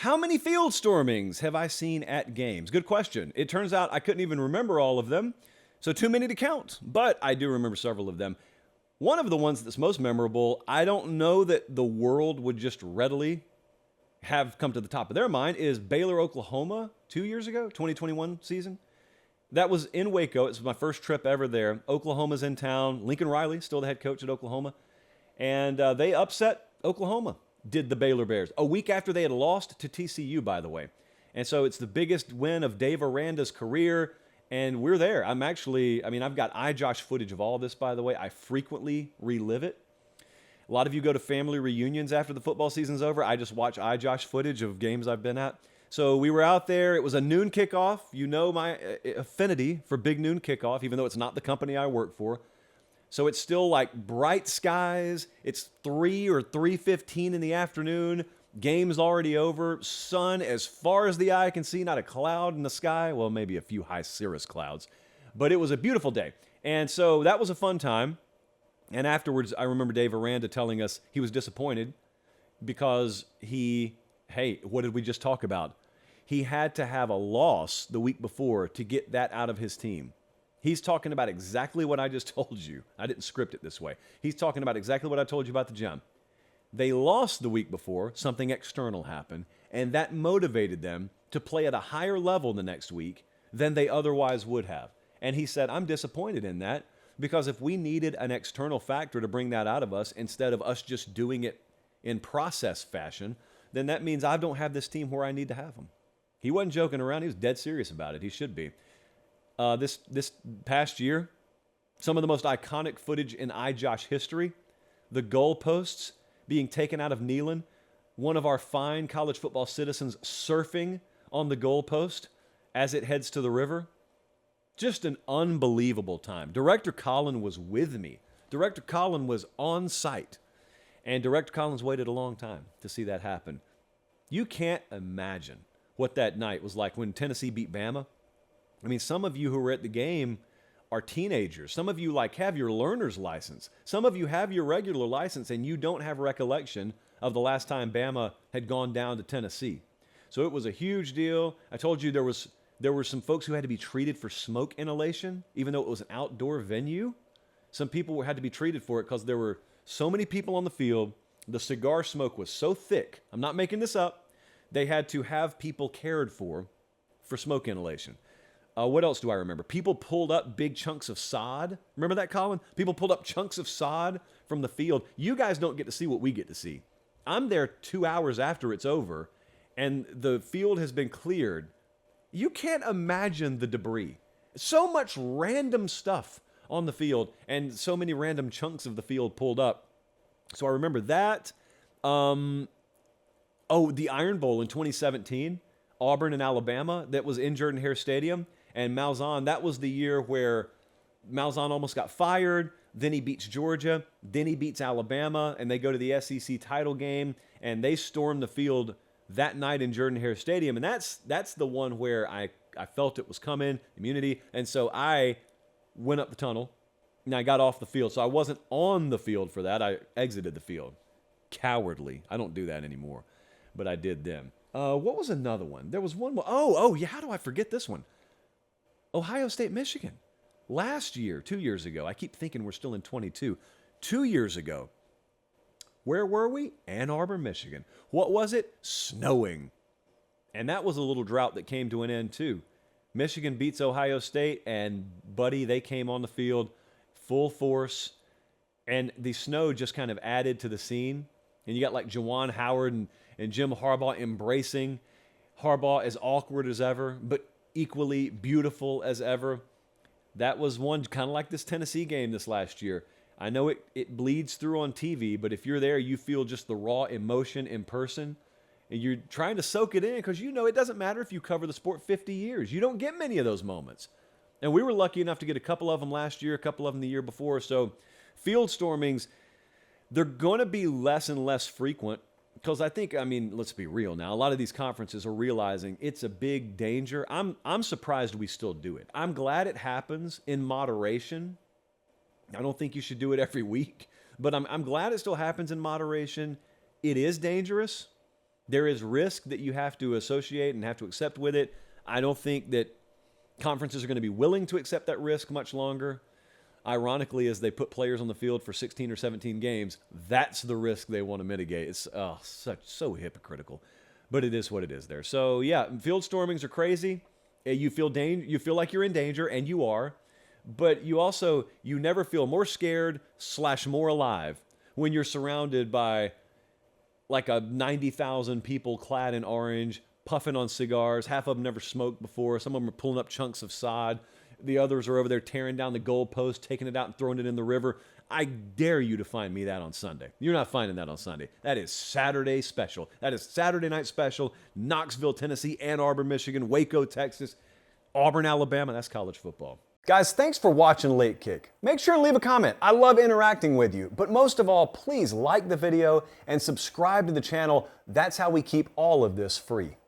How many field stormings have I seen at games? Good question. It turns out I couldn't even remember all of them, so too many to count, but I do remember several of them. One of the ones that's most memorable, I don't know that the world would just readily have come to the top of their mind, is Baylor, Oklahoma 2 years ago, 2021 season. That was in Waco. It was my first trip ever there. Oklahoma's in town. Lincoln Riley, still the head coach at Oklahoma. And they upset Oklahoma, did the Baylor Bears, a week after they had lost to TCU, by the way. And so it's the biggest win of Dave Aranda's career. And we're there. I've got iJosh footage of all this, by the way. I frequently relive it. A lot of you go to family reunions after the football season's over. I just watch iJosh footage of games I've been at. So we were out there. It was a noon kickoff. You know my affinity for big noon kickoff, even though it's not the company I work for. So it's still like bright skies. It's 3 or 3:15 in the afternoon. Game's already over. Sun as far as the eye can see. Not a cloud in the sky. Well, maybe a few high cirrus clouds. But it was a beautiful day. And so that was a fun time. And afterwards, I remember Dave Aranda telling us he was disappointed because what did we just talk about? He had to have a loss the week before to get that out of his team. He's talking about exactly what I just told you. I didn't script it this way. He's talking about exactly what I told you about the Gem. They lost the week before, something external happened, and that motivated them to play at a higher level the next week than they otherwise would have. And he said, I'm disappointed in that because if we needed an external factor to bring that out of us instead of us just doing it in process fashion, then that means I don't have this team where I need to have them. He wasn't joking around. He was dead serious about it. He should be. This past year, some of the most iconic footage in iJosh history, the goalposts being taken out of Neyland, one of our fine college football citizens surfing on the goalpost as it heads to the river. Just an unbelievable time. Director Colin was with me. Director Colin was on site. And Director Collins waited a long time to see that happen. You can't imagine what that night was like when Tennessee beat Bama. I mean, some of you who were at the game are teenagers. Some of you have your learner's license. Some of you have your regular license and you don't have recollection of the last time Bama had gone down to Tennessee. So it was a huge deal. I told you there were some folks who had to be treated for smoke inhalation, even though it was an outdoor venue. Some people had to be treated for it because there were so many people on the field. The cigar smoke was so thick. I'm not making this up. They had to have people cared for smoke inhalation. What else do I remember? People pulled up big chunks of sod. Remember that, Colin? People pulled up chunks of sod from the field. You guys don't get to see what we get to see. I'm there 2 hours after it's over, and the field has been cleared. You can't imagine the debris. So much random stuff on the field, and so many random chunks of the field pulled up. So I remember that. The Iron Bowl in 2017, Auburn and Alabama, that was in Jordan-Hare Stadium. And Malzahn, that was the year where Malzahn almost got fired. Then he beats Georgia. Then he beats Alabama. And they go to the SEC title game. And they storm the field that night in Jordan-Hare Stadium. And that's the one where I felt it was coming, immunity. And so I went up the tunnel. And I got off the field. So I wasn't on the field for that. I exited the field. Cowardly. I don't do that anymore. But I did then. What was another one? There was one more. Yeah, how do I forget this one? Ohio State, Michigan. Last year, 2 years ago, I keep thinking we're still in 22. 2 years ago, where were we? Ann Arbor, Michigan. What was it? Snowing. And that was a little drought that came to an end too. Michigan beats Ohio State, and buddy, they came on the field full force. And the snow just kind of added to the scene. And you got like Juwan Howard and Jim Harbaugh embracing. Harbaugh as awkward as ever, but equally beautiful as ever. That was one kind of like this Tennessee game this last year. I know it bleeds through on TV, but if you're there, you feel just the raw emotion in person. And you're trying to soak it in because it doesn't matter if you cover the sport 50 years. You don't get many of those moments. And we were lucky enough to get a couple of them last year, a couple of them the year before. So field stormings, they're going to be less and less frequent. Because let's be real now. A lot of these conferences are realizing it's a big danger. I'm surprised we still do it. I'm glad it happens in moderation. I don't think you should do it every week, but I'm glad it still happens in moderation. It is dangerous. There is risk that you have to associate and have to accept with it. I don't think that conferences are going to be willing to accept that risk much longer. Ironically, as they put players on the field for 16 or 17 games, that's the risk they want to mitigate. It's so hypocritical, but it is what it is there. So yeah, field stormings are crazy. You feel like you're in danger, and you are, but you never feel more scared / more alive when you're surrounded by like a 90,000 people clad in orange, puffing on cigars. Half of them never smoked before. Some of them are pulling up chunks of sod. The others are over there tearing down the goalpost, taking it out and throwing it in the river. I dare you to find me that on Sunday. You're not finding that on Sunday. That is Saturday special. That is Saturday night special. Knoxville, Tennessee, Ann Arbor, Michigan, Waco, Texas, Auburn, Alabama. That's college football. Guys, thanks for watching Late Kick. Make sure and leave a comment. I love interacting with you. But most of all, please like the video and subscribe to the channel. That's how we keep all of this free.